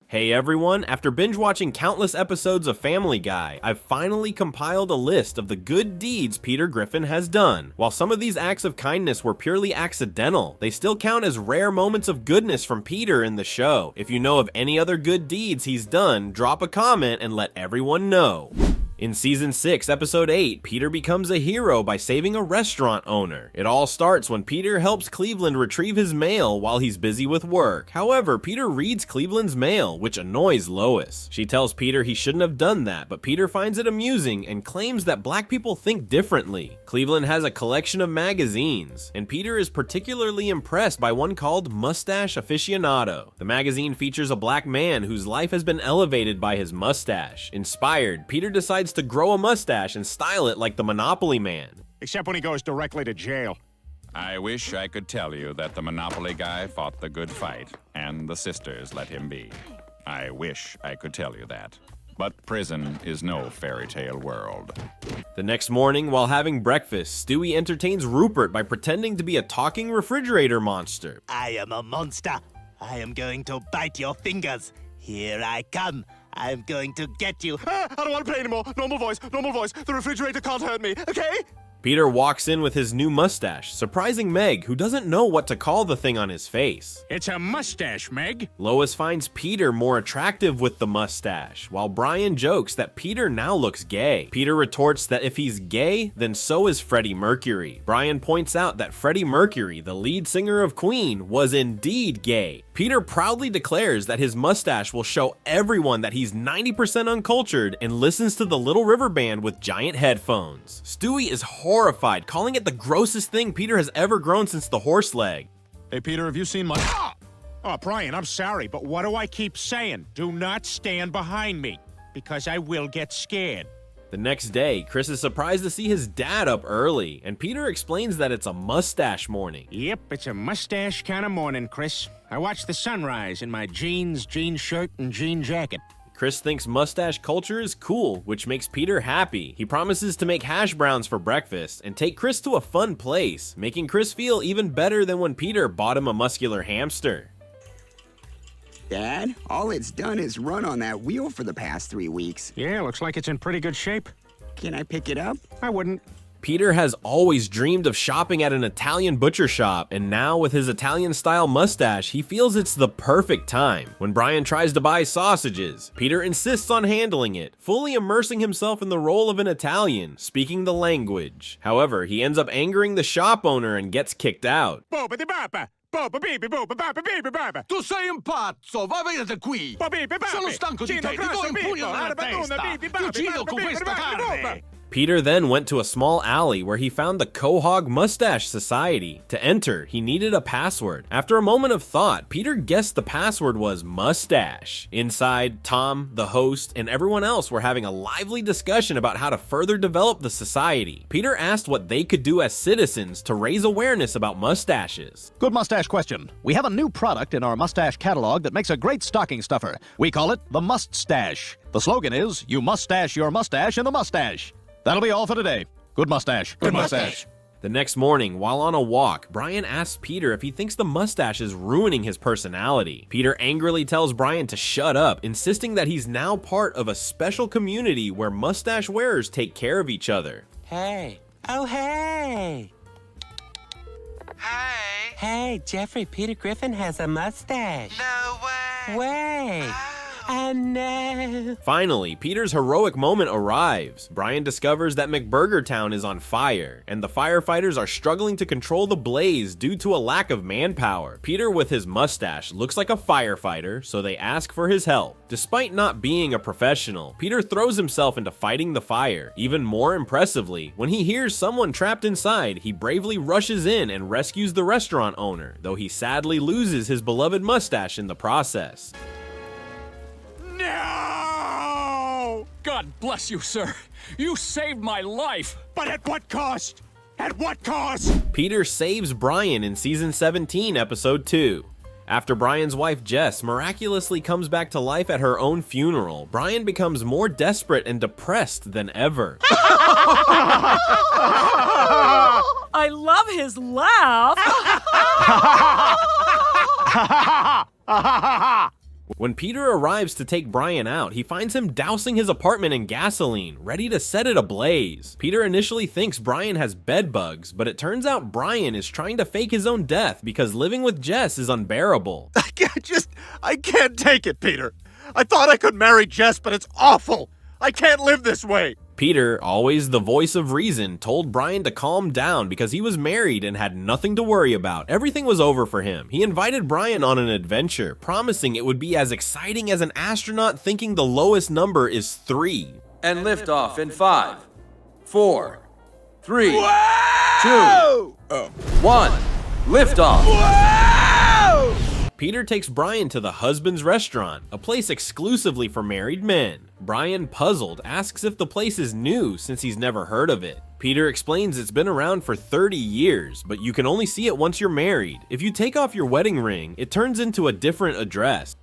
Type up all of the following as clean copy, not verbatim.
Hey everyone, after binge watching countless episodes of Family Guy, I've finally compiled a list of the good deeds Peter Griffin has done. While some of these acts of kindness were purely accidental, they still count as rare moments of goodness from Peter in the show. If you know of any other good deeds he's done, drop a comment and let everyone know. In Season 6, Episode 8, Peter becomes a hero by saving a restaurant owner. It all starts when Peter helps Cleveland retrieve his mail while he's busy with work. However, Peter reads Cleveland's mail, which annoys Lois. She tells Peter he shouldn't have done that, but Peter finds it amusing and claims that black people think differently. Cleveland has a collection of magazines, and Peter is particularly impressed by one called Mustache Aficionado. The magazine features a black man whose life has been elevated by his mustache. Inspired, Peter decides to grow a mustache and style it like the Monopoly Man. Except when he goes directly to jail. I wish I could tell you that the Monopoly guy fought the good fight, and the sisters let him be. I wish I could tell you that. But prison is no fairy tale world. The next morning, while having breakfast, Stewie entertains Rupert by pretending to be a talking refrigerator monster. I am a monster. I am going to bite your fingers. Here I come. I'm going to get you. I don't want to play anymore. Normal voice, normal voice. The refrigerator can't hurt me, okay? Peter walks in with his new mustache, surprising Meg, who doesn't know what to call the thing on his face. It's a mustache, Meg. Lois finds Peter more attractive with the mustache, while Brian jokes that Peter now looks gay. Peter retorts that if he's gay, then so is Freddie Mercury. Brian points out that Freddie Mercury, the lead singer of Queen, was indeed gay. Peter proudly declares that his mustache will show everyone that he's 90% uncultured and listens to the Little River Band with giant headphones. Stewie is horrified, calling it the grossest thing Peter has ever grown since the horse leg. Hey, Peter, have you seen my... Oh, Brian, I'm sorry, but what do I keep saying? Do not stand behind me, because I will get scared. The next day, Chris is surprised to see his dad up early, and Peter explains that it's a mustache morning. Yep, it's a mustache kind of morning, Chris. I watched the sunrise in my jeans, jean shirt, and jean jacket. Chris thinks mustache culture is cool, which makes Peter happy. He promises to make hash browns for breakfast and take Chris to a fun place, making Chris feel even better than when Peter bought him a muscular hamster. Dad, all it's done is run on that wheel for the past 3 weeks. Yeah, looks like it's in pretty good shape. Can I pick it up? I wouldn't. Peter has always dreamed of shopping at an Italian butcher shop, and now with his Italian-style mustache, he feels it's the perfect time. When Brian tries to buy sausages, Peter insists on handling it, fully immersing himself in the role of an Italian, speaking the language. However, he ends up angering the shop owner and gets kicked out. Tu sei un pazzo, va via da qui! Sono stanco di te, ti do un pugno nella testa! Ti uccido con questa carne! Peter then went to a small alley where he found the Quahog Mustache Society. To enter, he needed a password. After a moment of thought, Peter guessed the password was mustache. Inside, Tom, the host, and everyone else were having a lively discussion about how to further develop the society. Peter asked what they could do as citizens to raise awareness about mustaches. Good mustache question. We have a new product in our mustache catalog that makes a great stocking stuffer. We call it the Must Stash. The slogan is, you must stash your mustache in the mustache. That'll be all for today. Good mustache. Good mustache. The next morning, while on a walk, Brian asks Peter if he thinks the mustache is ruining his personality. Peter angrily tells Brian to shut up, insisting that he's now part of a special community where mustache wearers take care of each other. Hey. Oh, hey. Hey. Hey, Jeffrey, Peter Griffin has a mustache. No way. Way. Oh, no. Finally, Peter's heroic moment arrives. Brian discovers that McBurger Town is on fire, and the firefighters are struggling to control the blaze due to a lack of manpower. Peter, with his mustache, looks like a firefighter, so they ask for his help. Despite not being a professional, Peter throws himself into fighting the fire. Even more impressively, when he hears someone trapped inside, he bravely rushes in and rescues the restaurant owner, though he sadly loses his beloved mustache in the process. No! God bless you, sir. You saved my life. But at what cost? At what cost? Peter saves Brian in Season 17, Episode 2. After Brian's wife Jess miraculously comes back to life at her own funeral, Brian becomes more desperate and depressed than ever. I love his laugh. When Peter arrives to take Brian out, he finds him dousing his apartment in gasoline, ready to set it ablaze. Peter initially thinks Brian has bed bugs, but it turns out Brian is trying to fake his own death because living with Jess is unbearable. I can't take it, Peter. I thought I could marry Jess, but it's awful. I can't live this way. Peter, always the voice of reason, told Brian to calm down because he was married and had nothing to worry about. Everything was over for him. He invited Brian on an adventure, promising it would be as exciting as an astronaut thinking the lowest number is 3. And lift off in 5, 4, 3, 2, 1. Lift off. Peter takes Brian to the husband's restaurant, a place exclusively for married men. Brian, puzzled, asks if the place is new since he's never heard of it. Peter explains it's been around for 30 years, but you can only see it once you're married. If you take off your wedding ring, it turns into a different address.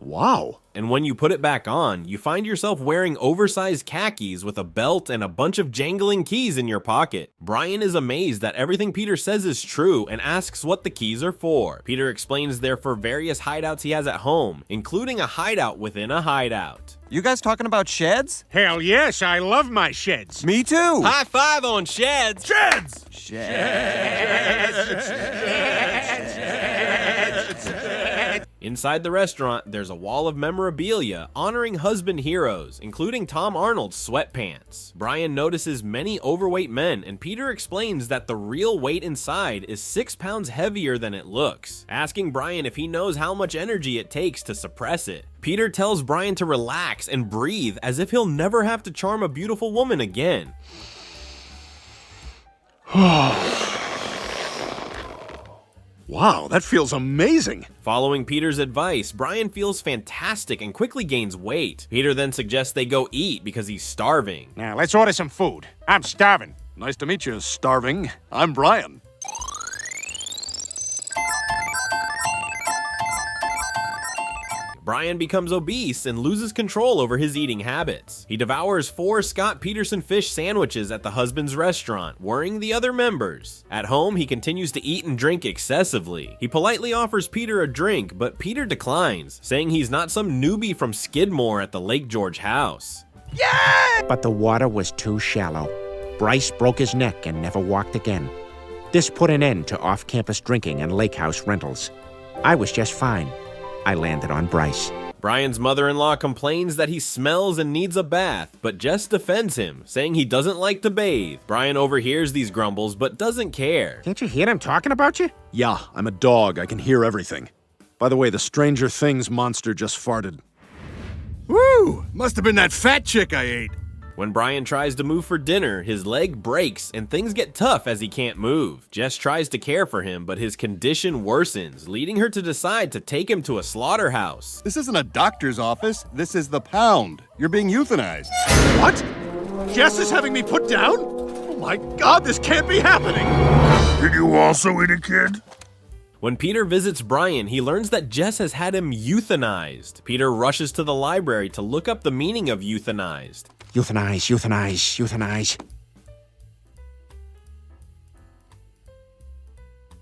Wow. And when you put it back on, you find yourself wearing oversized khakis with a belt and a bunch of jangling keys in your pocket. Brian is amazed that everything Peter says is true and asks what the keys are for. Peter explains they're for various hideouts he has at home, including a hideout within a hideout. You guys talking about sheds? Hell yes, I love my sheds. Me too. High five on sheds! Sheds! Inside the restaurant, there's a wall of memorabilia honoring husband heroes, including Tom Arnold's sweatpants. Brian notices many overweight men, and Peter explains that the real weight inside is 6 pounds heavier than it looks, asking Brian if he knows how much energy it takes to suppress it. Peter tells Brian to relax and breathe as if he'll never have to charm a beautiful woman again. Wow, that feels amazing. Following Peter's advice, Brian feels fantastic and quickly gains weight. Peter then suggests they go eat because he's starving. Now, let's order some food. I'm starving. Nice to meet you, starving. I'm Brian. Brian becomes obese and loses control over his eating habits. He devours 4 Scott Peterson fish sandwiches at the husband's restaurant, worrying the other members. At home, he continues to eat and drink excessively. He politely offers Peter a drink, but Peter declines, saying he's not some newbie from Skidmore at the Lake George house. But the water was too shallow. Bryce broke his neck and never walked again. This put an end to off-campus drinking and lake house rentals. I was just fine. I landed on Bryce. Brian's mother-in-law complains that he smells and needs a bath, but Jess defends him, saying he doesn't like to bathe. Brian overhears these grumbles, but doesn't care. Can't you hear them talking about you? Yeah, I'm a dog. I can hear everything. By the way, the Stranger Things monster just farted. Woo! Must have been that fat chick I ate. When Brian tries to move for dinner, his leg breaks and things get tough as he can't move. Jess tries to care for him, but his condition worsens, leading her to decide to take him to a slaughterhouse. This isn't a doctor's office. This is the pound. You're being euthanized. What? Jess is having me put down? Oh my God, this can't be happening. Did you also eat a kid? When Peter visits Brian, he learns that Jess has had him euthanized. Peter rushes to the library to look up the meaning of euthanized. Euthanize, euthanize, euthanize.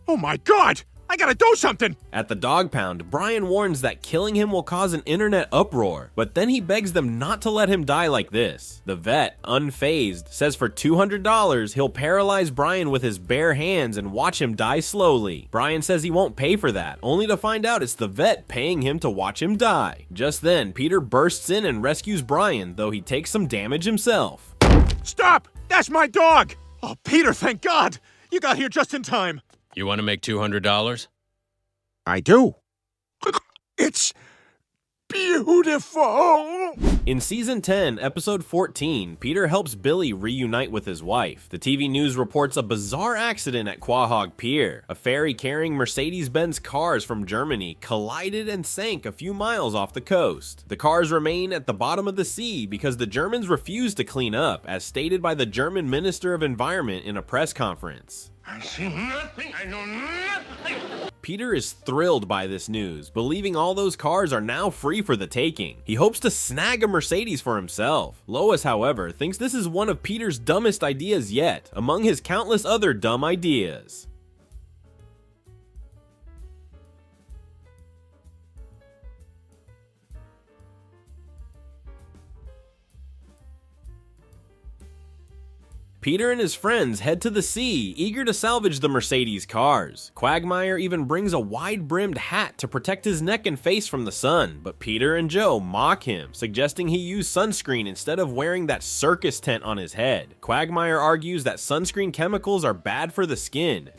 Oh my God! I gotta do something! At the dog pound, Brian warns that killing him will cause an internet uproar, but then he begs them not to let him die like this. The vet, unfazed, says for $200 he'll paralyze Brian with his bare hands and watch him die slowly. Brian says he won't pay for that, only to find out it's the vet paying him to watch him die. Just then, Peter bursts in and rescues Brian, though he takes some damage himself. Stop! That's my dog! Oh, Peter, thank God! You got here just in time. You want to make $200? I do. It's beautiful! In Season 10, Episode 14, Peter helps Billy reunite with his wife. The TV news reports a bizarre accident at Quahog Pier. A ferry carrying Mercedes-Benz cars from Germany collided and sank a few miles off the coast. The cars remain at the bottom of the sea because the Germans refused to clean up, as stated by the German Minister of Environment in a press conference. I see nothing. I know nothing. Peter is thrilled by this news, believing all those cars are now free for the taking. He hopes to snag a Mercedes for himself. Lois, however, thinks this is one of Peter's dumbest ideas yet, among his countless other dumb ideas. Peter and his friends head to the sea, eager to salvage the Mercedes cars. Quagmire even brings a wide-brimmed hat to protect his neck and face from the sun, but Peter and Joe mock him, suggesting he use sunscreen instead of wearing that circus tent on his head. Quagmire argues that sunscreen chemicals are bad for the skin.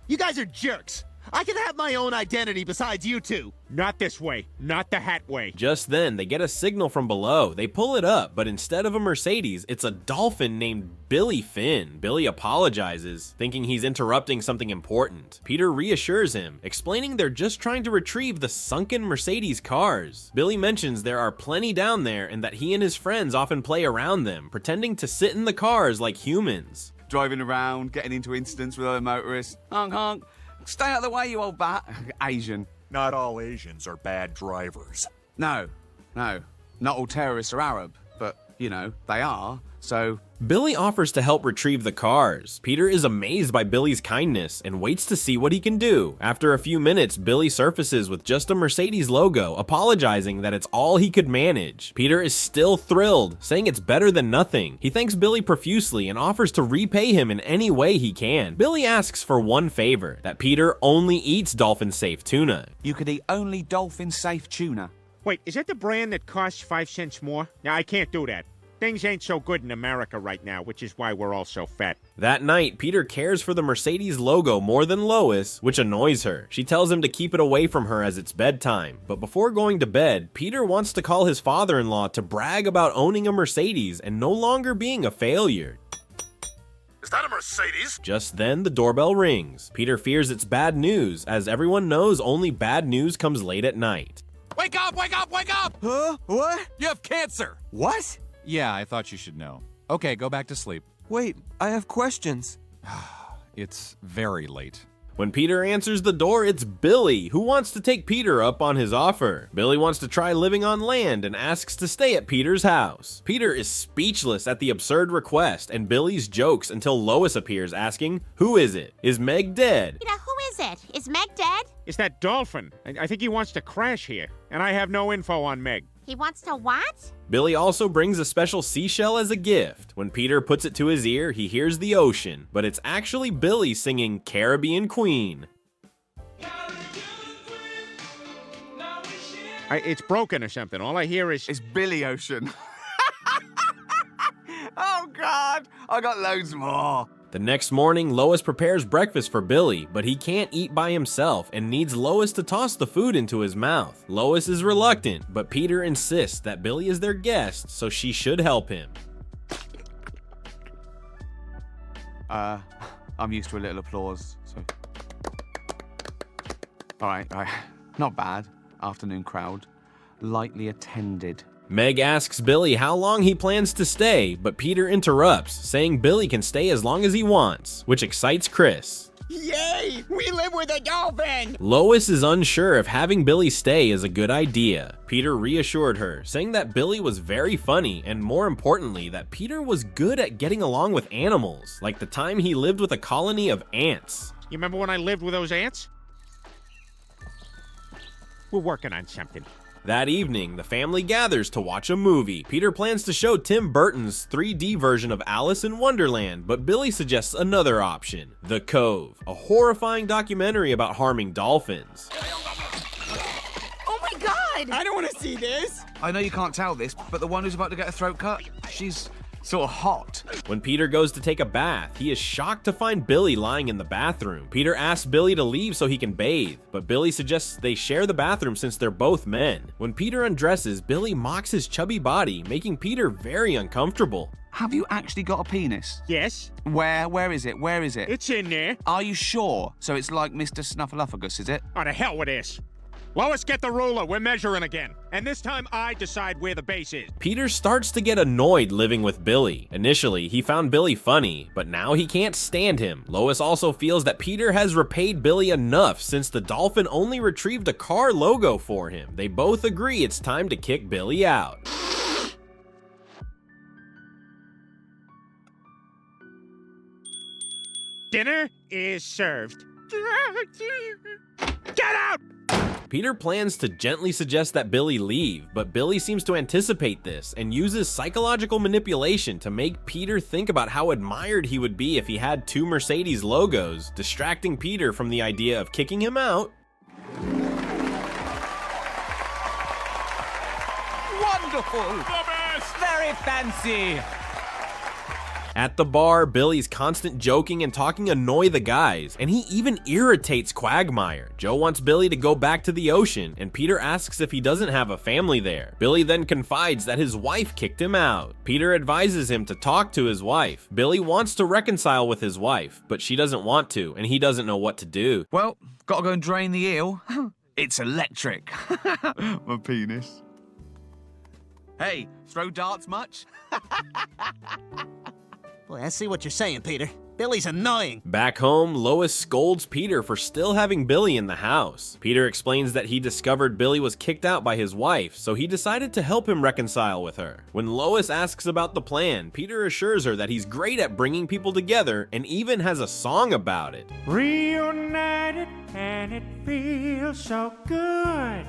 You guys are jerks. I can have my own identity besides you two. Not this way. Not the hat way. Just then, they get a signal from below. They pull it up, but instead of a Mercedes, it's a dolphin named Billy Finn. Billy apologizes, thinking he's interrupting something important. Peter reassures him, explaining they're just trying to retrieve the sunken Mercedes cars. Billy mentions there are plenty down there and that he and his friends often play around them, pretending to sit in the cars like humans. Driving around, getting into incidents with other motorists. Honk, honk. Stay out of the way, you old bat. Asian. Not all Asians are bad drivers. No. Not all terrorists are Arab, but, you know, they are, so... Billy offers to help retrieve the cars. Peter is amazed by Billy's kindness and waits to see what he can do. After a few minutes, Billy surfaces with just a Mercedes logo, apologizing that it's all he could manage. Peter is still thrilled, saying it's better than nothing. He thanks Billy profusely and offers to repay him in any way he can. Billy asks for one favor, that Peter only eats dolphin-safe tuna. You could eat only dolphin-safe tuna. Wait, is that the brand that costs 5 cents more? No, I can't do that. Things ain't so good in America right now, which is why we're all so fat. That night, Peter cares for the Mercedes logo more than Lois, which annoys her. She tells him to keep it away from her as it's bedtime. But before going to bed, Peter wants to call his father-in-law to brag about owning a Mercedes and no longer being a failure. Is that a Mercedes? Just then, the doorbell rings. Peter fears it's bad news, as everyone knows only bad news comes late at night. Wake up, wake up, wake up! Huh? What? You have cancer! What? Yeah, I thought you should know. Okay, go back to sleep. Wait, I have questions. It's very late. When Peter answers the door, it's Billy, who wants to take Peter up on his offer. Billy wants to try living on land and asks to stay at Peter's house. Peter is speechless at the absurd request and Billy's jokes until Lois appears asking, "Who is it? Is Meg dead?" Peter, who is it? Is Meg dead? It's that dolphin. I think he wants to crash here, and I have no info on Meg. He wants to what? Billy also brings a special seashell as a gift. When Peter puts it to his ear, he hears the ocean, but it's actually Billy singing Caribbean Queen. It's broken or something. All I hear is... It's Billy Ocean. Oh, God. I got loads more. The next morning, Lois prepares breakfast for Billy, but he can't eat by himself and needs Lois to toss the food into his mouth. Lois is reluctant, but Peter insists that Billy is their guest, so she should help him. I'm used to a little applause, so... All right. Not bad. Afternoon crowd. Lightly attended. Meg asks Billy how long he plans to stay, but Peter interrupts, saying Billy can stay as long as he wants, which excites Chris. Yay! We live with a dolphin! Lois is unsure if having Billy stay is a good idea. Peter reassured her, saying that Billy was very funny, and more importantly, that Peter was good at getting along with animals, like the time he lived with a colony of ants. You remember when I lived with those ants? We're working on something. That evening, the family gathers to watch a movie. Peter plans to show Tim Burton's 3D version of Alice in Wonderland, but Billy suggests another option, The Cove, a horrifying documentary about harming dolphins. Oh my God! I don't want to see this! I know you can't tell this, but the one who's about to get a throat cut, she's sort of hot. When Peter goes to take a bath, he is shocked to find Billy lying in the bathroom. Peter asks Billy to leave so he can bathe, but Billy suggests they share the bathroom since they're both men. When Peter undresses, Billy mocks his chubby body, making Peter very uncomfortable. Have you actually got a penis? Yes. Where is it? Where is it? It's in there. Are you sure? So it's like Mr. Snuffleupagus, is it? Oh, to hell with this. Lois, get the ruler. We're measuring again. And this time I decide where the base is. Peter starts to get annoyed living with Billy. Initially, he found Billy funny, but now he can't stand him. Lois also feels that Peter has repaid Billy enough since the dolphin only retrieved a car logo for him. They both agree it's time to kick Billy out. Dinner is served. Get out! Peter plans to gently suggest that Billy leave, but Billy seems to anticipate this and uses psychological manipulation to make Peter think about how admired he would be if he had 2 Mercedes logos, distracting Peter from the idea of kicking him out. Wonderful! The best! Very fancy! At the bar, Billy's constant joking and talking annoy the guys, and he even irritates Quagmire. Joe wants Billy to go back to the ocean, and Peter asks if he doesn't have a family there. Billy then confides that his wife kicked him out. Peter advises him to talk to his wife. Billy wants to reconcile with his wife, but she doesn't want to, and he doesn't know what to do. Well, gotta go and drain the eel. It's electric. My penis. Hey, throw darts much? Boy, I see what you're saying, Peter. Billy's annoying. Back home, Lois scolds Peter for still having Billy in the house. Peter explains that he discovered Billy was kicked out by his wife, so he decided to help him reconcile with her. When Lois asks about the plan, Peter assures her that he's great at bringing people together and even has a song about it. Reunited and it feels so good.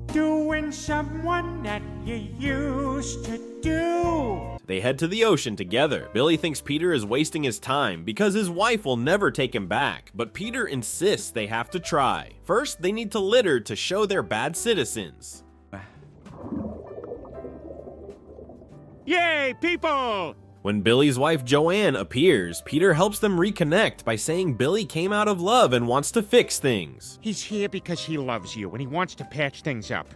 Doing someone that you used to do. They head to the ocean together. Billy thinks Peter is wasting his time because his wife will never take him back, but Peter insists they have to try. First, they need to litter to show they're bad citizens. Yay, people! When Billy's wife Joanne appears, Peter helps them reconnect by saying Billy came out of love and wants to fix things. He's here because he loves you and he wants to patch things up.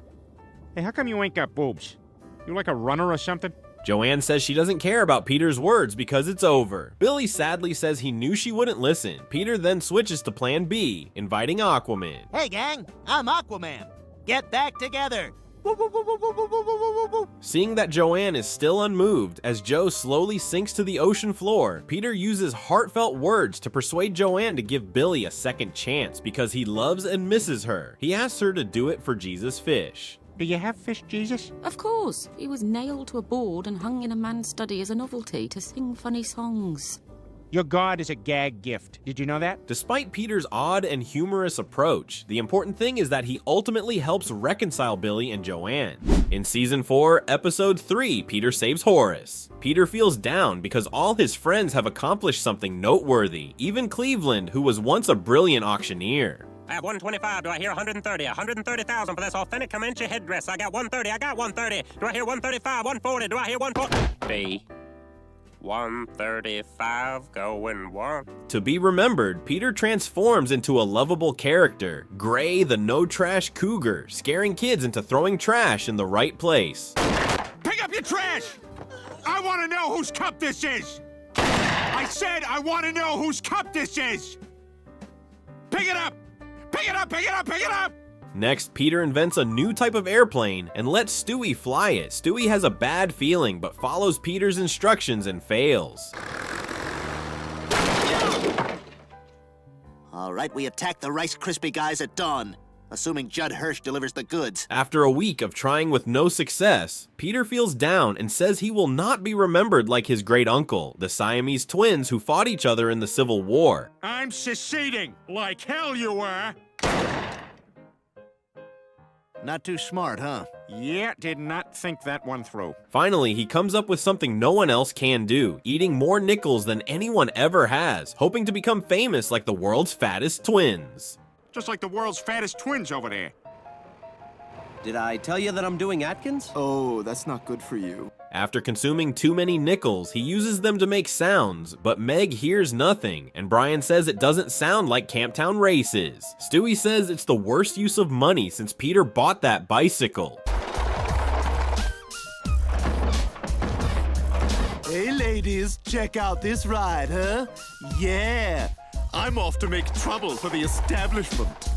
Hey, how come you ain't got boobs? You like a runner or something? Joanne says she doesn't care about Peter's words because it's over. Billy sadly says he knew she wouldn't listen. Peter then switches to plan B, inviting Aquaman. Hey, gang, I'm Aquaman. Get back together. Seeing that Joanne is still unmoved, as Joe slowly sinks to the ocean floor, Peter uses heartfelt words to persuade Joanne to give Billy a second chance because he loves and misses her. He asks her to do it for Jesus Fish. Do you have fish, Jesus? Of course. He was nailed to a board and hung in a man's study as a novelty to sing funny songs. Your God is a gag gift. Did you know that? Despite Peter's odd and humorous approach, the important thing is that he ultimately helps reconcile Billy and Joanne. In Season 4, Episode 3, Peter saves Horus. Peter feels down because all his friends have accomplished something noteworthy, even Cleveland, who was once a brilliant auctioneer. I have 125. Do I hear 130? 130,000 for this authentic Comanche headdress. I got 130. I got 130. Do I hear 135? 140? Do I hear 140? B. 135 going one. To be remembered, Peter transforms into a lovable character, Gray the no-trash cougar, scaring kids into throwing trash in the right place. Pick up your trash! I want to know whose cup this is! I said I want to know whose cup this is! Pick it up! Pick it up! Pick it up! Pick it up! Next, Peter invents a new type of airplane and lets Stewie fly it. Stewie has a bad feeling, but follows Peter's instructions and fails. All right, we attack the Rice Krispie guys at dawn, assuming Judd Hirsch delivers the goods. After a week of trying with no success, Peter feels down and says he will not be remembered like his great uncle, the Siamese twins who fought each other in the Civil War. I'm seceding, like hell you were! Not too smart, huh? Yeah, did not think that one through. Finally, he comes up with something no one else can do, eating more nickels than anyone ever has, hoping to become famous like the world's fattest twins. Just like the world's fattest twins over there. Did I tell you that I'm doing Atkins? Oh, that's not good for you. After consuming too many nickels, he uses them to make sounds, but Meg hears nothing, and Brian says it doesn't sound like Camptown races. Stewie says it's the worst use of money since Peter bought that bicycle. Hey, ladies, check out this ride, huh? Yeah, I'm off to make trouble for the establishment.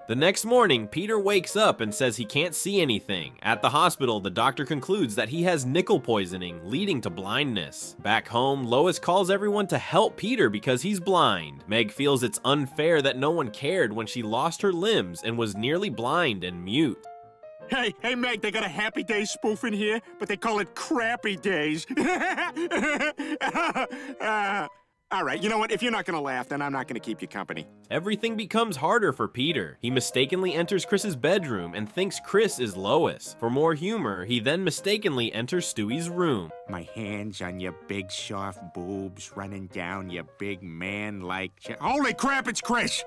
The next morning, Peter wakes up and says he can't see anything. At the hospital, the doctor concludes that he has nickel poisoning, leading to blindness. Back home, Lois calls everyone to help Peter because he's blind. Meg feels it's unfair that no one cared when she lost her limbs and was nearly blind and mute. Hey, Meg, they got a Happy Days spoof in here, but they call it Crappy Days. All right, you know what? If you're not gonna laugh, then I'm not gonna keep you company. Everything becomes harder for Peter. He mistakenly enters Chris's bedroom and thinks Chris is Lois. For more humor, he then mistakenly enters Stewie's room. My hands on your big soft boobs running down your big man-like Holy crap, it's Chris!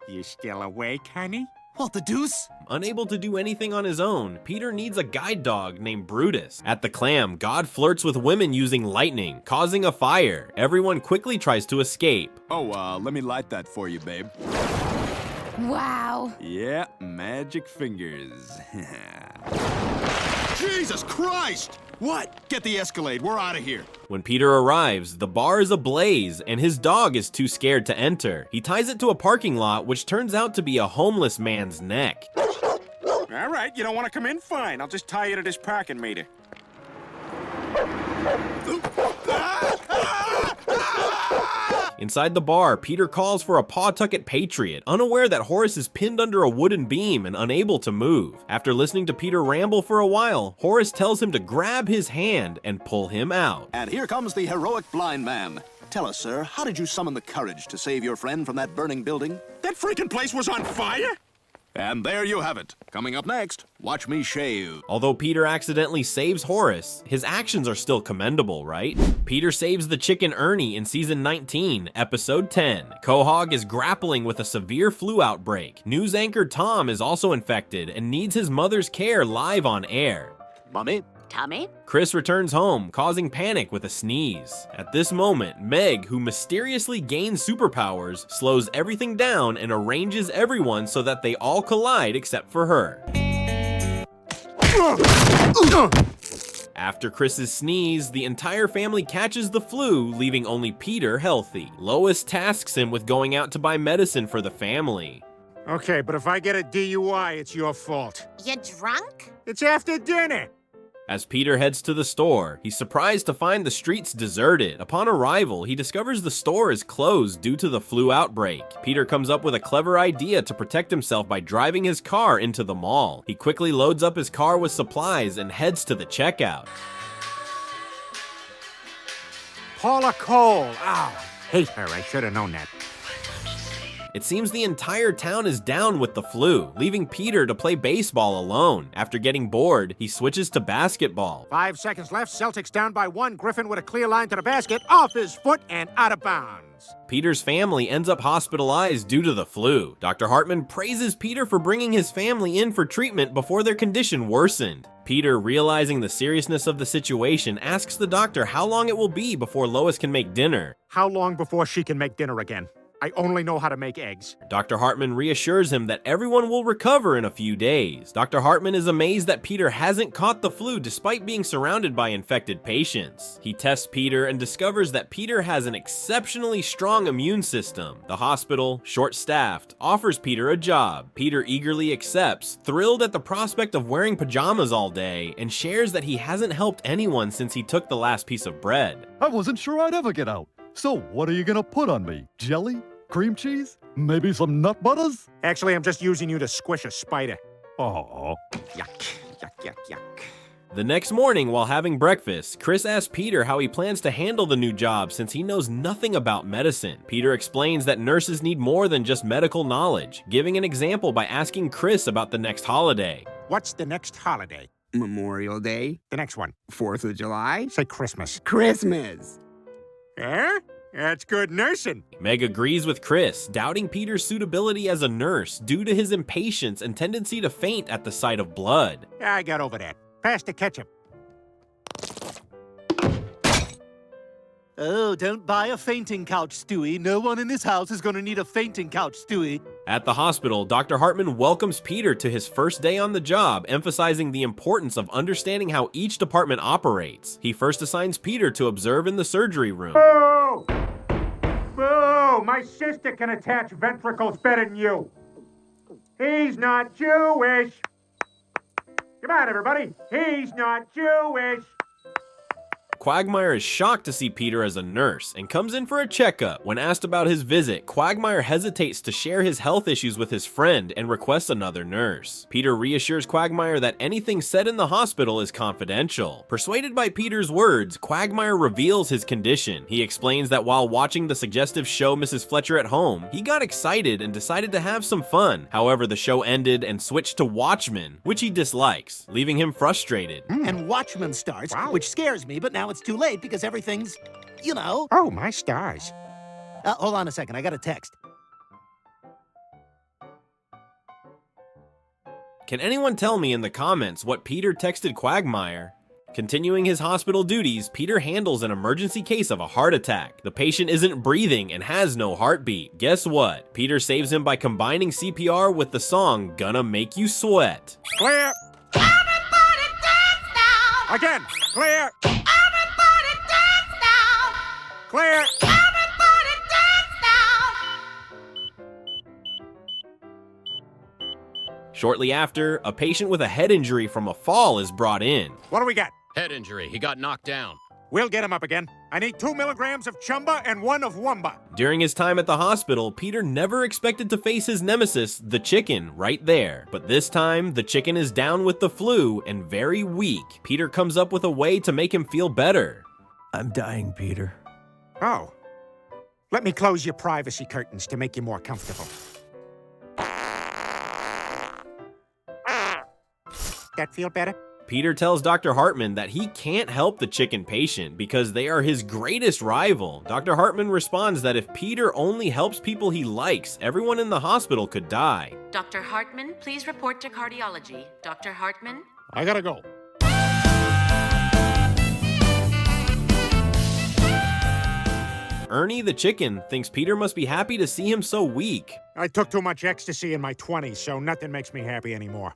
You still awake, honey? What the deuce? Unable to do anything on his own, Peter needs a guide dog named Brutus. At the Clam, God flirts with women using lightning, causing a fire. Everyone quickly tries to escape. Oh, let me light that for you, babe. Wow. Yeah, magic fingers. Jesus Christ! What? Get the Escalade, we're out of here. When Peter arrives, the bar is ablaze and his dog is too scared to enter. He ties it to a parking lot, which turns out to be a homeless man's neck. All right, you don't want to come in? Fine, I'll just tie you to this parking meter. Inside the bar, Peter calls for a Pawtucket Patriot, unaware that Horus is pinned under a wooden beam and unable to move. After listening to Peter ramble for a while, Horus tells him to grab his hand and pull him out. And here comes the heroic blind man. Tell us, sir, how did you summon the courage to save your friend from that burning building? That freaking place was on fire? And there you have it. Coming up next, watch me shave. Although Peter accidentally saves Horus, his actions are still commendable, right? Peter saves the chicken Ernie in season 19, episode 10. Quahog is grappling with a severe flu outbreak. News anchor Tom is also infected and needs his mother's care live on air. Mommy? Tommy? Chris returns home, causing panic with a sneeze. At this moment, Meg, who mysteriously gains superpowers, slows everything down and arranges everyone so that they all collide except for her. After Chris's sneeze, the entire family catches the flu, leaving only Peter healthy. Lois tasks him with going out to buy medicine for the family. Okay, but if I get a DUI, it's your fault. You drunk? It's after dinner. As Peter heads to the store, he's surprised to find the streets deserted. Upon arrival, he discovers the store is closed due to the flu outbreak. Peter comes up with a clever idea to protect himself by driving his car into the mall. He quickly loads up his car with supplies and heads to the checkout. Paula Cole. Oh, hate her. I should have known that. It seems the entire town is down with the flu, leaving Peter to play baseball alone. After getting bored, he switches to basketball. 5 seconds left. Celtics down by 1. Griffin with a clear line to the basket. Off his foot and out of bounds. Peter's family ends up hospitalized due to the flu. Dr. Hartman praises Peter for bringing his family in for treatment before their condition worsened. Peter, realizing the seriousness of the situation, asks the doctor how long it will be before Lois can make dinner. How long before she can make dinner again? I only know how to make eggs. Dr. Hartman reassures him that everyone will recover in a few days. Dr. Hartman is amazed that Peter hasn't caught the flu despite being surrounded by infected patients. He tests Peter and discovers that Peter has an exceptionally strong immune system. The hospital, short-staffed, offers Peter a job. Peter eagerly accepts, thrilled at the prospect of wearing pajamas all day, and shares that he hasn't helped anyone since he took the last piece of bread. I wasn't sure I'd ever get out. So what are you gonna put on me? Jelly? Cream cheese? Maybe some nut butters? Actually, I'm just using you to squish a spider. Oh. Yuck, yuck, yuck, yuck. The next morning, while having breakfast, Chris asks Peter how he plans to handle the new job since he knows nothing about medicine. Peter explains that nurses need more than just medical knowledge, giving an example by asking Chris about the next holiday. What's the next holiday? Memorial Day. The next one. 4th of July. Say Christmas. Christmas. Eh? That's good nursing. Meg agrees with Chris, doubting Peter's suitability as a nurse due to his impatience and tendency to faint at the sight of blood. I got over that. Pass the ketchup. Oh, don't buy a fainting couch, Stewie. No one in this house is going to need a fainting couch, Stewie. At the hospital, Dr. Hartman welcomes Peter to his first day on the job, emphasizing the importance of understanding how each department operates. He first assigns Peter to observe in the surgery room. Boo! Boo! My sister can attach ventricles better than you. He's not Jewish. Come on, everybody. He's not Jewish. Quagmire is shocked to see Peter as a nurse and comes in for a checkup. When asked about his visit, Quagmire hesitates to share his health issues with his friend and requests another nurse. Peter reassures Quagmire that anything said in the hospital is confidential. Persuaded by Peter's words, Quagmire reveals his condition. He explains that while watching the suggestive show Mrs. Fletcher at Home, he got excited and decided to have some fun. However, the show ended and switched to Watchmen, which he dislikes, leaving him frustrated. And Watchmen starts, which scares me, but now it's too late because everything's, you know. Oh, my stars. Hold on a second, I got a text. Can anyone tell me in the comments what Peter texted Quagmire? Continuing his hospital duties, Peter handles an emergency case of a heart attack. The patient isn't breathing and has no heartbeat. Guess what? Peter saves him by combining CPR with the song Gonna Make You Sweat. Clear! Everybody dance now! Again! Clear! Everybody dance now! Clear! Everybody dance now! Shortly after, a patient with a head injury from a fall is brought in. What do we got? Head injury. He got knocked down. We'll get him up again. I need 2 milligrams of chumba and 1 of wumba. During his time at the hospital, Peter never expected to face his nemesis, the chicken, right there. But this time, the chicken is down with the flu and very weak. Peter comes up with a way to make him feel better. I'm dying, Peter. Oh. Let me close your privacy curtains to make you more comfortable. That feel better? Peter tells Dr. Hartman that he can't help the chicken patient because they are his greatest rival. Dr. Hartman responds that if Peter only helps people he likes, everyone in the hospital could die. Dr. Hartman, please report to cardiology. Dr. Hartman? I gotta go. Ernie the chicken thinks Peter must be happy to see him so weak. I took too much ecstasy in my 20s, so nothing makes me happy anymore.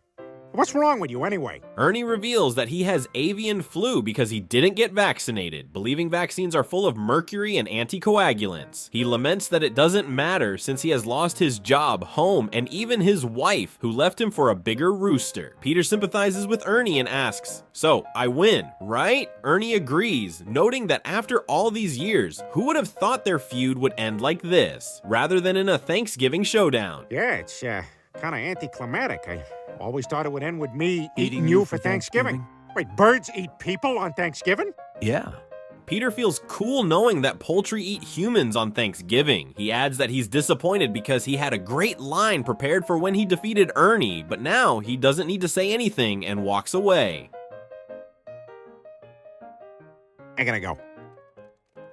What's wrong with you anyway? Ernie reveals that he has avian flu because he didn't get vaccinated, believing vaccines are full of mercury and anticoagulants. He laments that it doesn't matter since he has lost his job, home, and even his wife, who left him for a bigger rooster. Peter sympathizes with Ernie and asks, "So, I win, right?" Ernie agrees, noting that after all these years, who would have thought their feud would end like this, rather than in a Thanksgiving showdown? Yeah, it's kind of anticlimactic. I always thought it would end with me eating you for Thanksgiving. Wait, birds eat people on Thanksgiving? Yeah. Peter feels cool knowing that poultry eat humans on Thanksgiving. He adds that he's disappointed because he had a great line prepared for when he defeated Ernie, but now he doesn't need to say anything and walks away. I gotta go.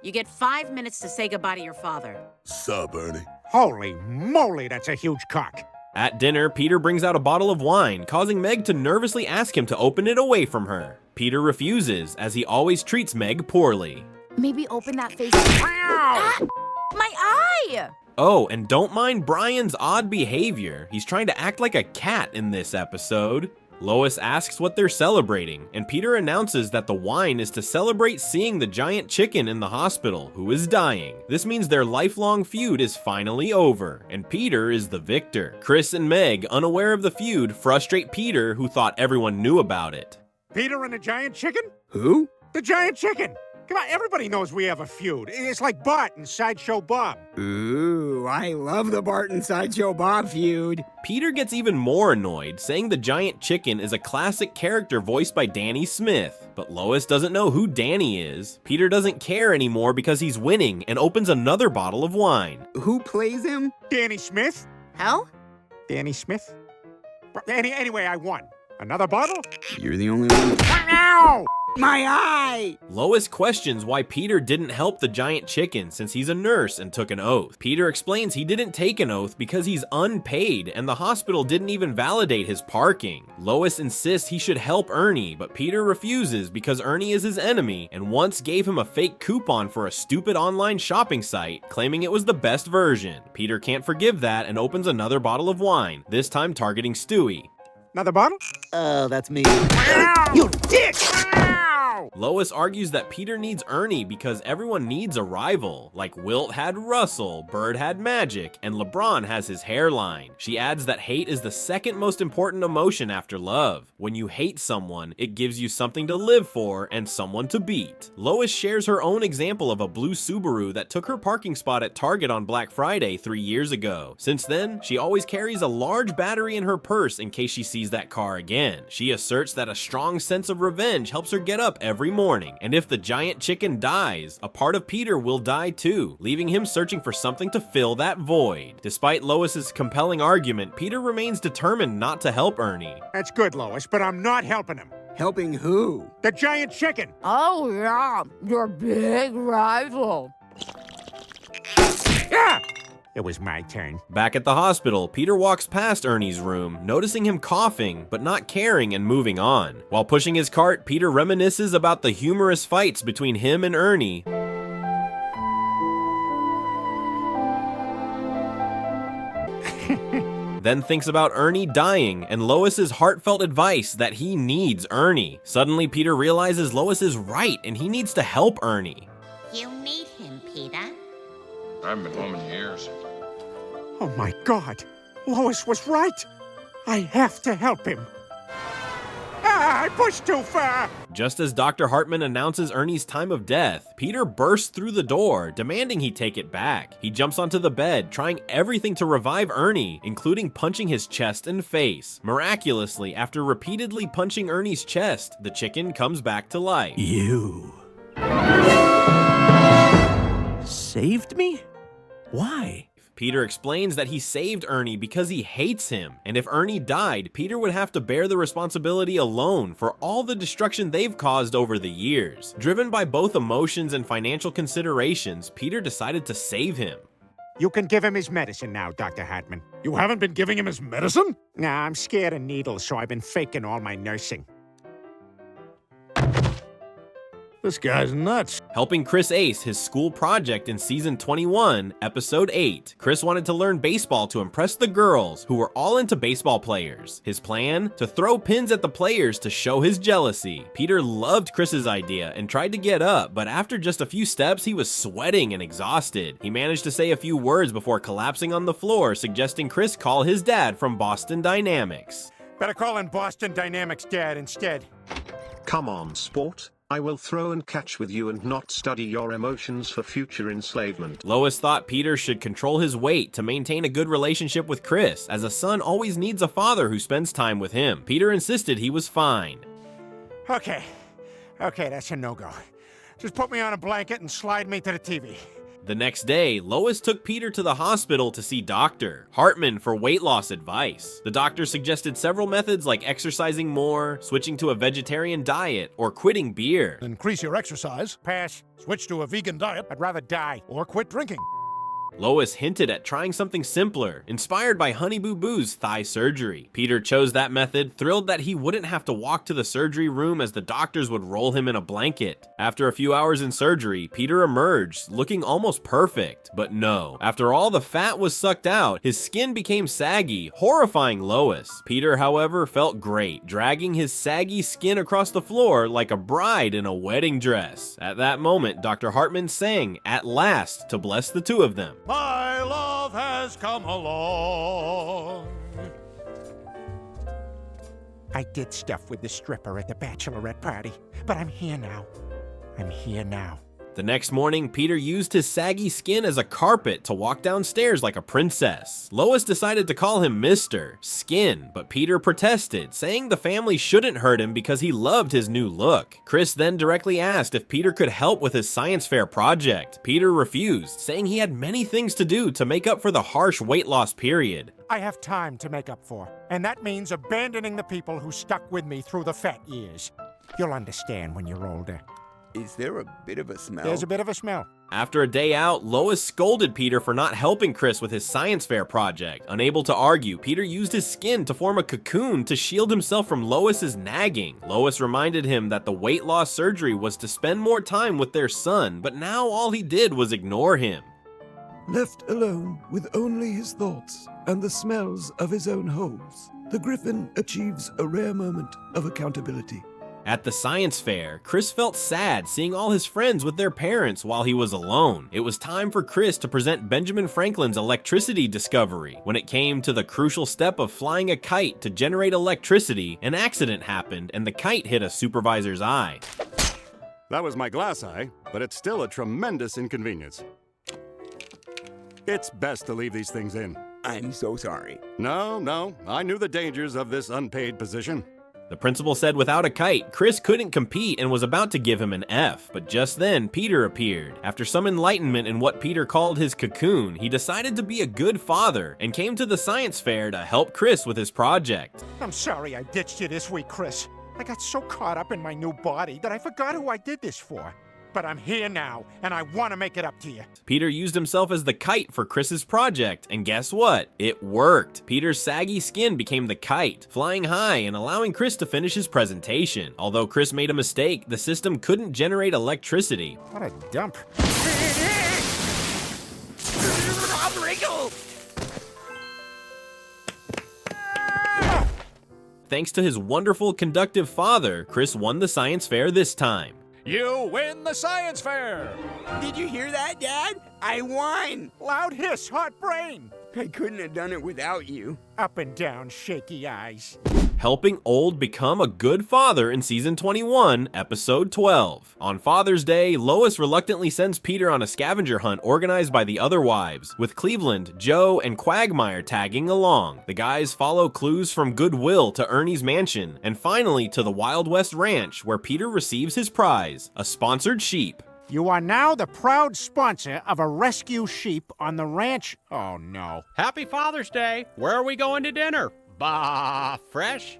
You get 5 minutes to say goodbye to your father. Sup, Ernie? Holy moly, that's a huge cock. At dinner, Peter brings out a bottle of wine, causing Meg to nervously ask him to open it away from her. Peter refuses, as he always treats Meg poorly. Maybe open that face. Ah, my eye! Oh, and don't mind Brian's odd behavior. He's trying to act like a cat in this episode. Lois asks what they're celebrating, and Peter announces that the wine is to celebrate seeing the giant chicken in the hospital, who is dying. This means their lifelong feud is finally over, and Peter is the victor. Chris and Meg, unaware of the feud, frustrate Peter, who thought everyone knew about it. Peter and the giant chicken? Who? The giant chicken! Come on, everybody knows we have a feud. It's like Bart and Sideshow Bob. Ooh, I love the Bart and Sideshow Bob feud. Peter gets even more annoyed, saying the giant chicken is a classic character voiced by Danny Smith. But Lois doesn't know who Danny is. Peter doesn't care anymore because he's winning and opens another bottle of wine. Who plays him? Danny Smith? How? Danny Smith? Anyway, I won. Another bottle? You're the only one. Ow! My eye! Lois questions why Peter didn't help the giant chicken since he's a nurse and took an oath. Peter explains he didn't take an oath because he's unpaid and the hospital didn't even validate his parking. Lois insists he should help Ernie, but Peter refuses because Ernie is his enemy and once gave him a fake coupon for a stupid online shopping site, claiming it was the best version. Peter can't forgive that and opens another bottle of wine, this time targeting Stewie. Another bottle? Oh, that's me. Ow! You dick! Ow! now! Lois argues that Peter needs Ernie because everyone needs a rival. Like Wilt had Russell, Bird had Magic, and LeBron has his hairline. She adds that hate is the second most important emotion after love. When you hate someone, it gives you something to live for and someone to beat. Lois shares her own example of a blue Subaru that took her parking spot at Target on Black Friday 3 years ago. Since then, she always carries a large battery in her purse in case she sees that car again. She asserts that a strong sense of revenge helps her get up every morning, and if the giant chicken dies, a part of Peter will die too, leaving him searching for something to fill that void. Despite Lois's compelling argument, Peter remains determined not to help Ernie. That's good, Lois, but I'm not helping him. Helping who? The giant chicken. Oh, yeah, your big rival. Yeah! It was my turn. Back at the hospital, Peter walks past Ernie's room, noticing him coughing, but not caring and moving on. While pushing his cart, Peter reminisces about the humorous fights between him and Ernie. Then thinks about Ernie dying and Lois's heartfelt advice that he needs Ernie. Suddenly, Peter realizes Lois is right and he needs to help Ernie. You need him, Peter. I haven't been home in years. Oh my God, Lois was right. I have to help him. Ah, I pushed too far. Just as Dr. Hartman announces Ernie's time of death, Peter bursts through the door, demanding he take it back. He jumps onto the bed, trying everything to revive Ernie, including punching his chest and face. Miraculously, after repeatedly punching Ernie's chest, the chicken comes back to life. You saved me? Why? Peter explains that he saved Ernie because he hates him, and if Ernie died, Peter would have to bear the responsibility alone for all the destruction they've caused over the years. Driven by both emotions and financial considerations, Peter decided to save him. You can give him his medicine now, Dr. Hartman. You haven't been giving him his medicine? Nah, I'm scared of needles, so I've been faking all my nursing. This guy's nuts. Helping Chris ace his school project in season 21, episode 8. Chris wanted to learn baseball to impress the girls, who were all into baseball players. His plan? To throw pins at the players to show his jealousy. Peter loved Chris's idea and tried to get up, but after just a few steps, he was sweating and exhausted. He managed to say a few words before collapsing on the floor, suggesting Chris call his dad from Boston Dynamics. Better call in Boston Dynamics dad instead. Come on, sport. I will throw and catch with you and not study your emotions for future enslavement. Lois thought Peter should control his weight to maintain a good relationship with Chris, as a son always needs a father who spends time with him. Peter insisted he was fine. Okay, that's a no-go. Just put me on a blanket and slide me to the TV. The next day, Lois took Peter to the hospital to see Dr. Hartman for weight loss advice. The doctor suggested several methods like exercising more, switching to a vegetarian diet, or quitting beer. Increase your exercise. Pass. Switch to a vegan diet. I'd rather die. Or quit drinking. Lois hinted at trying something simpler, inspired by Honey Boo Boo's thigh surgery. Peter chose that method, thrilled that he wouldn't have to walk to the surgery room as the doctors would roll him in a blanket. After a few hours in surgery, Peter emerged, looking almost perfect. But no, after all the fat was sucked out, his skin became saggy, horrifying Lois. Peter, however, felt great, dragging his saggy skin across the floor like a bride in a wedding dress. At that moment, Dr. Hartman sang "At Last" to bless the two of them. My love has come along. I did stuff with the stripper at the bachelorette party, but I'm here now. The next morning, Peter used his saggy skin as a carpet to walk downstairs like a princess. Lois decided to call him Mr. Skin, but Peter protested, saying the family shouldn't hurt him because he loved his new look. Chris then directly asked if Peter could help with his science fair project. Peter refused, saying he had many things to do to make up for the harsh weight loss period. I have time to make up for, and that means abandoning the people who stuck with me through the fat years. You'll understand when you're older. Is there a bit of a smell? There's a bit of a smell. After a day out, Lois scolded Peter for not helping Chris with his science fair project. Unable to argue, Peter used his skin to form a cocoon to shield himself from Lois's nagging. Lois reminded him that the weight loss surgery was to spend more time with their son, but now all he did was ignore him. Left alone with only his thoughts and the smells of his own holes, the griffin achieves a rare moment of accountability. At the science fair, Chris felt sad seeing all his friends with their parents while he was alone. It was time for Chris to present Benjamin Franklin's electricity discovery. When it came to the crucial step of flying a kite to generate electricity, an accident happened and the kite hit a supervisor's eye. That was my glass eye, but it's still a tremendous inconvenience. It's best to leave these things in. I'm so sorry. No, I knew the dangers of this unpaid position. The principal said without a kite, Chris couldn't compete and was about to give him an F, but just then Peter appeared. After some enlightenment in what Peter called his cocoon, he decided to be a good father and came to the science fair to help Chris with his project. I'm sorry I ditched you this week, Chris. I got so caught up in my new body that I forgot who I did this for. But I'm here now, and I want to make it up to you. Peter used himself as the kite for Chris's project, and guess what? It worked. Peter's saggy skin became the kite, flying high and allowing Chris to finish his presentation. Although Chris made a mistake, the system couldn't generate electricity. What a dump. Thanks to his wonderful conductive father, Chris won the science fair this time. You win the science fair! Did you hear that, Dad? I won! Loud hiss, hot brain! I couldn't have done it without you. Up and down, shaky eyes. Helping Old become a good father in season 21, episode 12. On Father's Day, Lois reluctantly sends Peter on a scavenger hunt organized by the other wives, with Cleveland, Joe, and Quagmire tagging along. The guys follow clues from Goodwill to Ernie's mansion, and finally to the Wild West Ranch, where Peter receives his prize, a sponsored sheep. You are now the proud sponsor of a rescue sheep on the ranch. Oh, no. Happy Father's Day. Where are we going to dinner? Bah, fresh?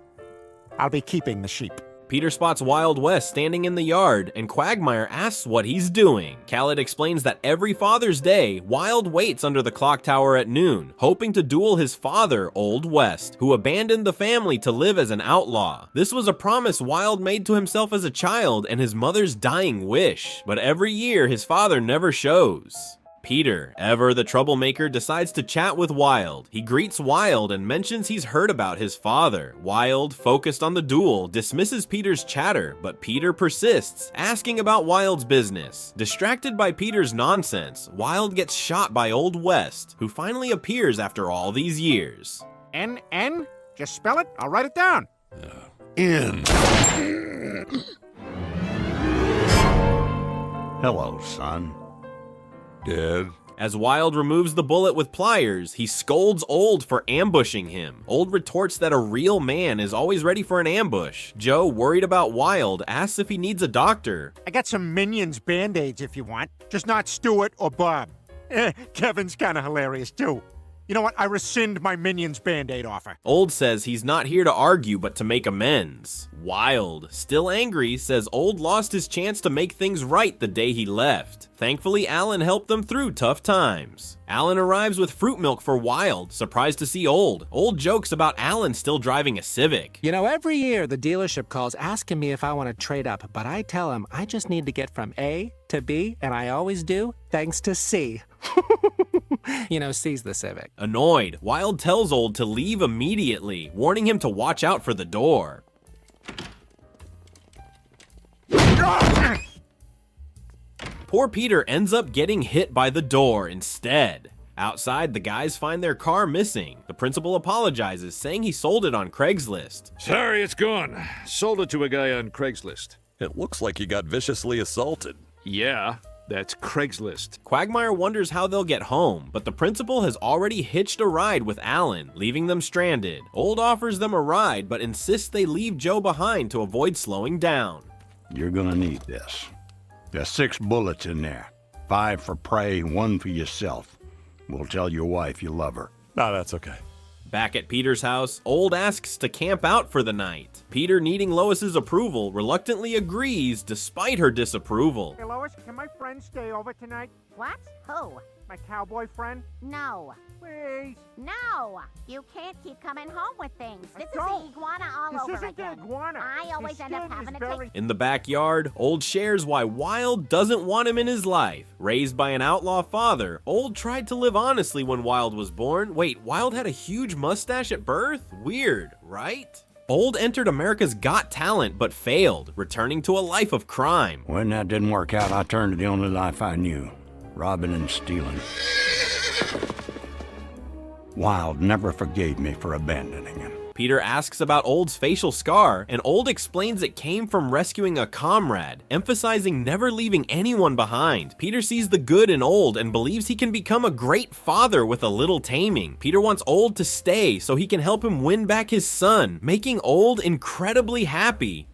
I'll be keeping the sheep. Peter spots Wild West standing in the yard, and Quagmire asks what he's doing. Khaled explains that every Father's Day, Wild waits under the clock tower at noon, hoping to duel his father, Old West, who abandoned the family to live as an outlaw. This was a promise Wild made to himself as a child and his mother's dying wish, but every year his father never shows. Peter, ever the troublemaker, decides to chat with Wild. He greets Wild and mentions he's heard about his father. Wild, focused on the duel, dismisses Peter's chatter, but Peter persists, asking about Wild's business. Distracted by Peter's nonsense, Wild gets shot by Old West, who finally appears after all these years. N-N? Just spell it, I'll write it down. In. Hello, son. Dad? As Wild removes the bullet with pliers, he scolds Old for ambushing him. Old retorts that a real man is always ready for an ambush. Joe, worried about Wild, asks if he needs a doctor. I got some Minions Band-Aids if you want, just not Stuart or Bob. Kevin's kinda hilarious too. You know what? I rescind my Minions Band-Aid offer. Old says he's not here to argue, but to make amends. Wild, still angry, says Old lost his chance to make things right the day he left. Thankfully, Alan helped them through tough times. Alan arrives with fruit milk for Wild, surprised to see Old. Old jokes about Alan still driving a Civic. You know, every year the dealership calls asking me if I want to trade up, but I tell them I just need to get from A to B, and I always do, thanks to C. You know, C's the Civic. Annoyed, Wild tells Old to leave immediately, warning him to watch out for the door. Poor Peter ends up getting hit by the door instead. Outside, the guys find their car missing. The principal apologizes, saying he sold it on Craigslist. Sorry, it's gone. Sold it to a guy on Craigslist. It looks like you got viciously assaulted. Yeah, that's Craigslist. Quagmire wonders how they'll get home, but the principal has already hitched a ride with Alan, leaving them stranded. Old offers them a ride, but insists they leave Joe behind to avoid slowing down. You're gonna need this. There's 6 bullets in there. 5 for prey, 1 for yourself. We'll tell your wife you love her. No, that's okay. Back at Peter's house, Old asks to camp out for the night. Peter, needing Lois's approval, reluctantly agrees despite her disapproval. Hey, Lois, can my friend stay over tonight? What? Who? My cowboy friend? No. Please. No. You can't keep coming home with things. This is the don't. iguana all This over isn't again. the iguana. I always His end up skin having is to very- take... In the backyard, Old shares why Wild doesn't want him in his life. Raised by an outlaw father, Old tried to live honestly when Wild was born. Wait, Wild had a huge mustache at birth? Weird, right? Old entered America's Got Talent but failed, returning to a life of crime. When that didn't work out, I turned to the only life I knew, robbing and stealing. Wild never forgave me for abandoning him. Peter asks about Old's facial scar, and Old explains it came from rescuing a comrade, emphasizing never leaving anyone behind. Peter sees the good in Old and believes he can become a great father with a little taming. Peter wants Old to stay so he can help him win back his son, making Old incredibly happy.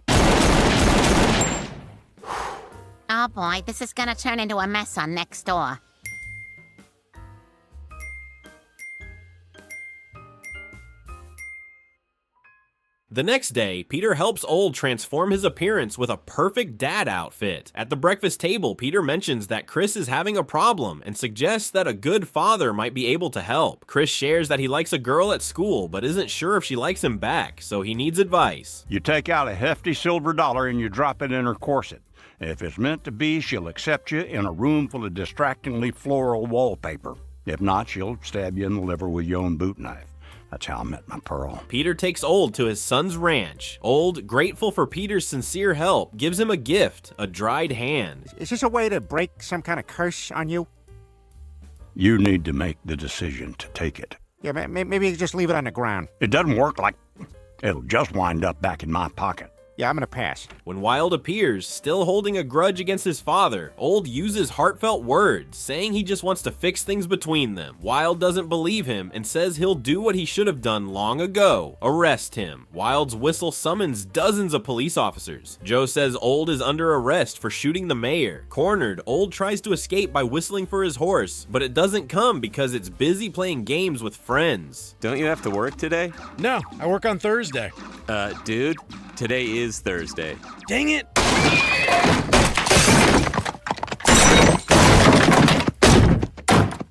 Oh boy, this is gonna turn into a mess on next door. The next day, Peter helps Old transform his appearance with a perfect dad outfit. At the breakfast table, Peter mentions that Chris is having a problem and suggests that a good father might be able to help. Chris shares that he likes a girl at school but isn't sure if she likes him back, so he needs advice. You take out a hefty silver dollar and you drop it in her corset. If it's meant to be, she'll accept you in a room full of distractingly floral wallpaper. If not, she'll stab you in the liver with your own boot knife. That's how I met my pearl. Peter takes Old to his son's ranch. Old, grateful for Peter's sincere help, gives him a gift, a dried hand. Is this a way to break some kind of curse on you? You need to make the decision to take it. Yeah, maybe you just leave it on the ground. It doesn't work like... It'll just wind up back in my pocket. Yeah, I'm gonna pass. When Wild appears, still holding a grudge against his father, Old uses heartfelt words, saying he just wants to fix things between them. Wild doesn't believe him and says he'll do what he should have done long ago, arrest him. Wild's whistle summons dozens of police officers. Joe says Old is under arrest for shooting the mayor. Cornered, Old tries to escape by whistling for his horse, but it doesn't come because it's busy playing games with friends. Don't you have to work today? No, I work on Thursday. Dude, today is Thursday. Dang it!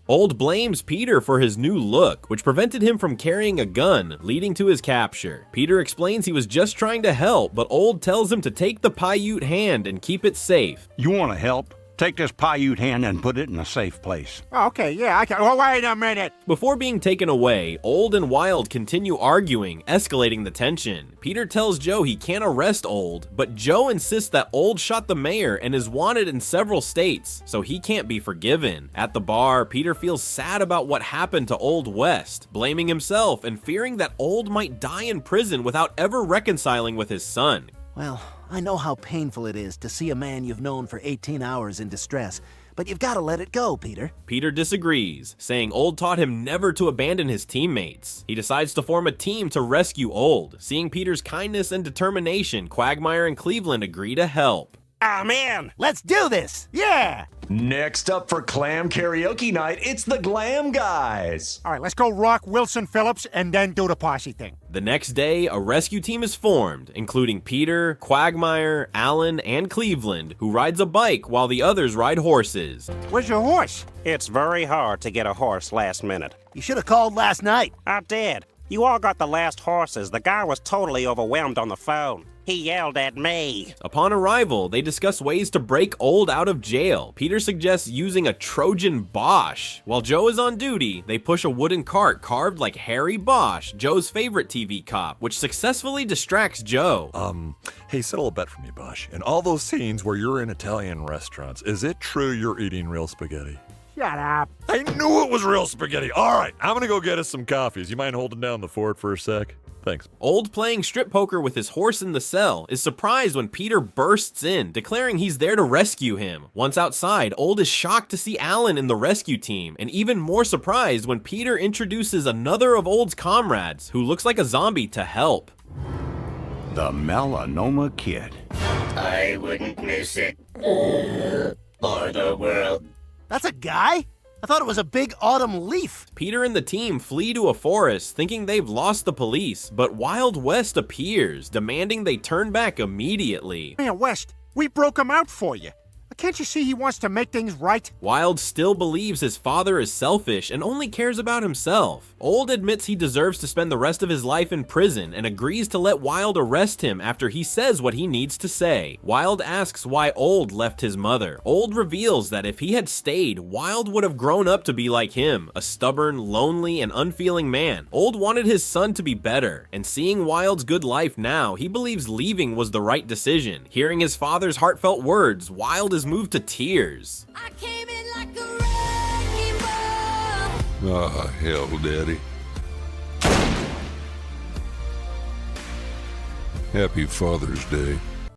Old blames Peter for his new look, which prevented him from carrying a gun, leading to his capture. Peter explains he was just trying to help, but Old tells him to take the Paiute hand and keep it safe. You want to help? Take this Paiute hand and put it in a safe place. Oh, okay, yeah, I can. Oh, wait a minute. Before being taken away, Old and Wild continue arguing, escalating the tension. Peter tells Joe he can't arrest Old, but Joe insists that Old shot the mayor and is wanted in several states, so he can't be forgiven. At the bar, Peter feels sad about what happened to Old West, blaming himself and fearing that Old might die in prison without ever reconciling with his son. Well, I know how painful it is to see a man you've known for 18 hours in distress, but you've got to let it go, Peter. Peter disagrees, saying Old taught him never to abandon his teammates. He decides to form a team to rescue Old. Seeing Peter's kindness and determination, Quagmire and Cleveland agree to help. Ah, man, let's do this! Yeah! Next up for Clam Karaoke Night, it's the Glam Guys. All right, let's go rock Wilson Phillips and then do the posse thing. The next day, a rescue team is formed, including Peter, Quagmire, Alan, and Cleveland, who rides a bike while the others ride horses. Where's your horse? It's very hard to get a horse last minute. You should have called last night. I did. You all got the last horses. The guy was totally overwhelmed on the phone. He yelled at me. Upon arrival, they discuss ways to break Old out of jail. Peter suggests using a Trojan Bosch. While Joe is on duty, they push a wooden cart carved like Harry Bosch, Joe's favorite TV cop, which successfully distracts Joe. Hey, settle a bet for me, Bosch. In all those scenes where you're in Italian restaurants, is it true you're eating real spaghetti? Shut up. I knew it was real spaghetti. All right, I'm gonna go get us some coffees. You mind holding down the fort for a sec? Thanks. Old, playing strip poker with his horse in the cell, is surprised when Peter bursts in, declaring he's there to rescue him. Once outside, Old is shocked to see Alan in the rescue team, and even more surprised when Peter introduces another of Old's comrades, who looks like a zombie, to help. The Melanoma Kid. I wouldn't miss it for the world. That's a guy? I thought it was a big autumn leaf. Peter and the team flee to a forest, thinking they've lost the police, but Wild West appears, demanding they turn back immediately. Man, West, we broke him out for you. Can't you see he wants to make things right? Wild still believes his father is selfish and only cares about himself. Old admits he deserves to spend the rest of his life in prison and agrees to let Wild arrest him after he says what he needs to say. Wild asks why Old left his mother. Old reveals that if he had stayed, Wild would have grown up to be like him, a stubborn, lonely, and unfeeling man. Old wanted his son to be better, and seeing Wild's good life now, he believes leaving was the right decision. Hearing his father's heartfelt words, Wild is moved to tears. Ah, hell, Daddy. Happy Father's Day.